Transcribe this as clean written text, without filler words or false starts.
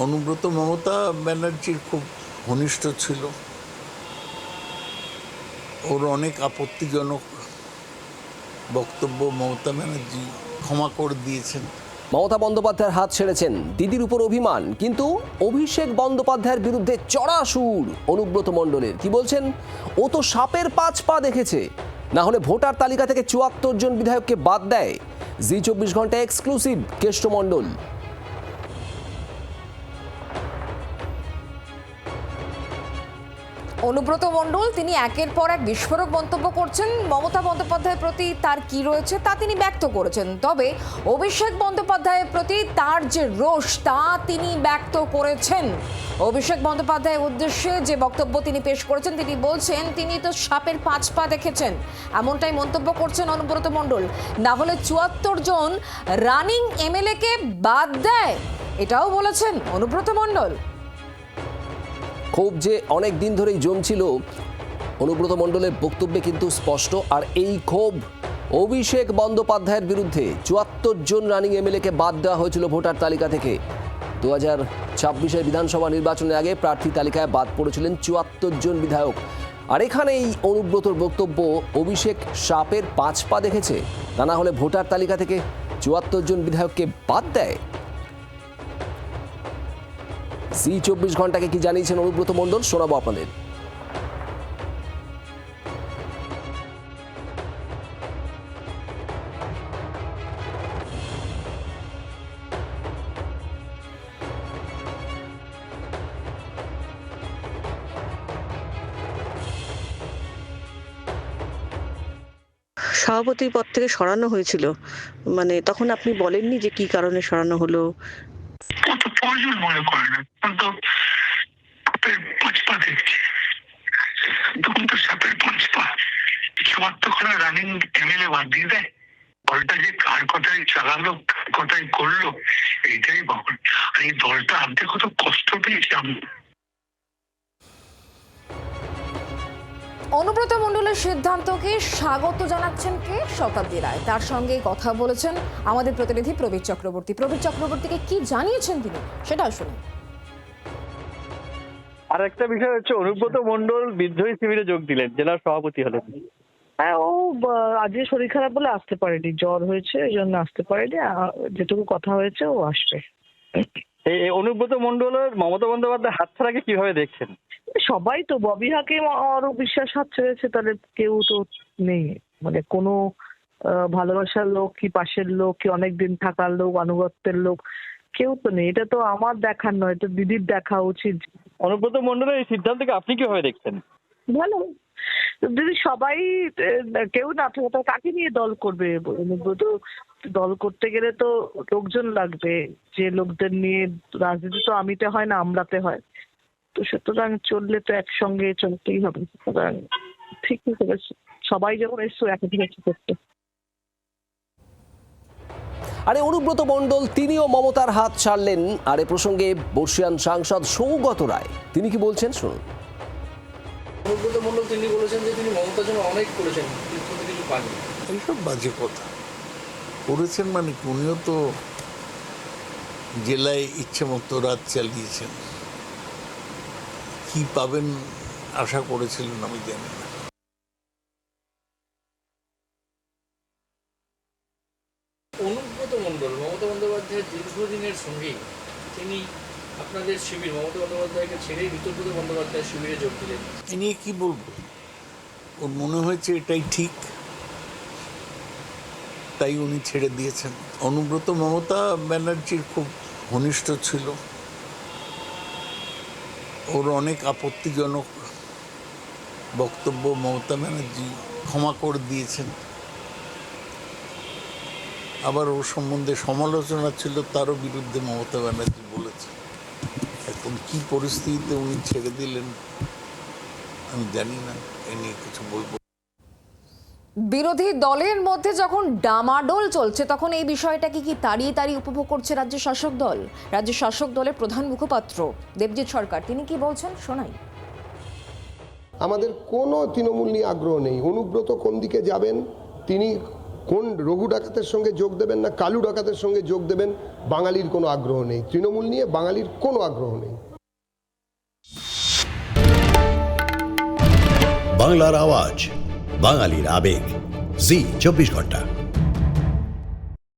অনুব্রত মমতা ব্যানার্জির খুব ঘনিষ্ঠ ছিল। ওর অনেক আপত্তিজনক বক্তব্য মমতা ব্যানার্জি ক্ষমা করে দিয়েছেন। মমতা বন্দ্যোপাধ্যায়ের হাত ছেড়েছেন, দিদির উপর অভিমান, কিন্তু অভিষেক বন্দ্যোপাধ্যায়ের বিরুদ্ধে চড়া সুর অনুব্রত মণ্ডলের। কি বলছেন? ও তো সাপের 5 পা দেখেছে, না হলে ভোটার তালিকা থেকে 74 জন বিধায়ককে বাদ দেয়। জি 24 ঘন্টা এক্সক্লুসিভ কেষ্ট মণ্ডল। অনুব্রত মণ্ডল তিনি একের পর এক বিস্ফোরক মন্তব্য করছেন। মমতা বন্দ্যোপাধ্যায়ের প্রতি তার কি রয়েছে তা তিনি ব্যক্ত করেছেন, তবে অভিষেক বন্দ্যোপাধ্যায়ের প্রতি তার যে রোষ তা তিনি ব্যক্ত করেছেন। অভিষেক বন্দ্যোপাধ্যায়ের উদ্দেশ্যে যে বক্তব্য তিনি পেশ করেছেন, তিনি বলছেন তিনি তো সাপের 5 পা দেখেছেন, এমনটাই মন্তব্য করছেন অনুব্রত মণ্ডল। না হলে 74 জন রানিং এমএলএ কে বাদ দেয়, এটাও বলেছেন অনুব্রত মণ্ডল। ক্ষোভ যে অনেক দিন ধরেই জমছিল অনুব্রত মণ্ডলের বক্তব্যে কিন্তু স্পষ্ট। আর এই ক্ষোভ অভিষেক বন্দ্যোপাধ্যায়ের বিরুদ্ধে। 74 জন রানিং এমএলএকে বাদ দেওয়া হয়েছিল ভোটার তালিকা থেকে। 2026 বিধানসভা নির্বাচনের আগে প্রার্থী তালিকায় বাদ পড়েছিলেন 74 জন বিধায়ক। আর এখানেই অনুব্রতর বক্তব্য, অভিষেক সাপের 5 পা দেখেছে, তা না হলে ভোটার তালিকা থেকে 74 জন বিধায়ককে বাদ দেয়। জি 24 ঘন্টাকে কি জানিয়েছেন অনুব্রত মণ্ডল, শোনাবো আপনাদের। সভাপতির পদ থেকে সরানো হয়েছিল, মানে তখন আপনি বলেননি যে কি কারণে সরানো হলো? অত প্রয়োজন মনে করে না, কিন্তু সাপের 5 পা দেখছি, তখন তো সাপের 5 পা 74 রানিং এমএলএ বাদ দিয়ে দেয়। দলটা যে কার কথাই চালালো, কার কথাই করলো, এইটাই ভগবান। আর এই দলটা আনতে কত কষ্ট পেয়েছি আমি। অনুব্রত মণ্ডলের সিদ্ধান্তকে স্বাগত জানাচ্ছেন কে? শতাব্দী রায়। তার সঙ্গে কথা বলেছেন আমাদের প্রতিনিধি প্রবীর চক্রবর্তী। প্রবীর চক্রবর্তীকে কি জানিয়েছেন তিনি, সেটাও শুনুন। আর একটা বিষয় হচ্ছে, অনুব্রত মণ্ডল বিদ্রোহী শিবিরে যোগ দিলেন, জেলার সভাপতি হলেন। হ্যাঁ, ও আজকে শরীর খারাপ বলে আসতে পারেনি, জ্বর হয়েছে এই জন্য আসতে পারেনি। যেটুকু কথা হয়েছে ও আসবে। এই অনুব্রত মণ্ডলের মমতা বন্দ্যোপাধ্যায় হাতছাড়াকে কিভাবে দেখছেন? সবাই তো ববি হাকিম আরো বিশ্বাস হাত ছেড়েছে, তাহলে কেউ তো নেই, মানে কোনো ভালোবাসার লোক কি পাশের লোক কি অনেকদিন থাকার লোক আনুগত্যের লোক কেউ তো নেই। এটা তো আমার দেখার নয়, এটা দিদির দেখা উচিত। অনুব্রত মণ্ডলের এই সিদ্ধান্তকে আপনি কিভাবে দেখছেন? ভালো, যদি সবাই কেউ না থাকে তাহলে কাকে নিয়ে দল করবে? অনুব্রত দল করতে গেলে তো লোকজন লাগবে, যে লোকদের নিয়ে রাজনীতি তো আমিতে হয় না, আমরাতে হয়। তো সুতরাং চললে তো একসঙ্গে চলতেই হবে। সুতরাং ঠিকই করেছে, সবাই যখন এসছো একই কিছু করতে। আরে অনুব্রত মণ্ডল তিনিও মমতার হাত ছাড়লেন। আর এ প্রসঙ্গে বর্ষিয়ান সাংসদ সৌগত রায় তিনি কি বলছেন শুনুন। অনুব্রত মণ্ডল তিনি বলেছেন যে তিনি মমতার জন্য অনেক করেছেন, কিন্তু কিছু পাননি। এইসব বাজে কথা করেছেন মানে কি? উনিও তো জেলায় ইচ্ছে মতো রাত চালিয়েছেন, কি পাবেন আশা করেছিলেন আমি জানি না। অনুব্রত মণ্ডল মমতা বন্দ্যোপাধ্যায়ের দীর্ঘদিনের সঙ্গী, তিনি আপনাদের শিবির মমতা বন্দ্যোপাধ্যায়কে ছেড়ে ঋতুব্রত বন্দ্যোপাধ্যায়ের শিবিরে যোগ দিলেন। এ নিয়ে কি বলবো? ওর মনে হয়েছে এটাই ঠিক, তাই উনি ছেড়ে দিয়েছেন। অনুব্রত মমতা ব্যানার্জির খুব ঘনিষ্ঠ ছিল। ওর অনেক আপত্তিজনক বক্তব্য মমতা ব্যানার্জি ক্ষমা করে দিয়েছেন। আবার ওর সম্বন্ধে সমালোচনা ছিল, তারও বিরুদ্ধে মমতা ব্যানার্জি বলেছেন। এখন কি পরিস্থিতিতে উনি ছেড়ে দিলেন আমি জানি না, এ নিয়ে কিছু বলবো। বিরোধী দলের মধ্যে যখন ডামাডোল চলছে, তখন এই বিষয়টাকে কি তাড়িয়ে তাড়িয়ে উপভোগ করছে রাজ্য শাসক দল? রাজ্য শাসক দলের প্রধান মুখপাত্র দেবজিৎ সরকার তিনি কি বলছেন শোনাই। আমাদের কোনো তৃণমূল নিয়ে আগ্রহ নেই। অনুব্রত কোন দিকে যাবেন তিনি কোন রঘু ডাকাতের সঙ্গে যোগ দেবেন না কালু ডাকাতের সঙ্গে যোগ দেবেন বাঙালির কোনো আগ্রহ নেই। তৃণমূল নিয়ে বাঙালির কোনো আগ্রহ নেই। বাংলার আওয়াজ, বাঙালির আবেগ, জি 24 ঘন্টা।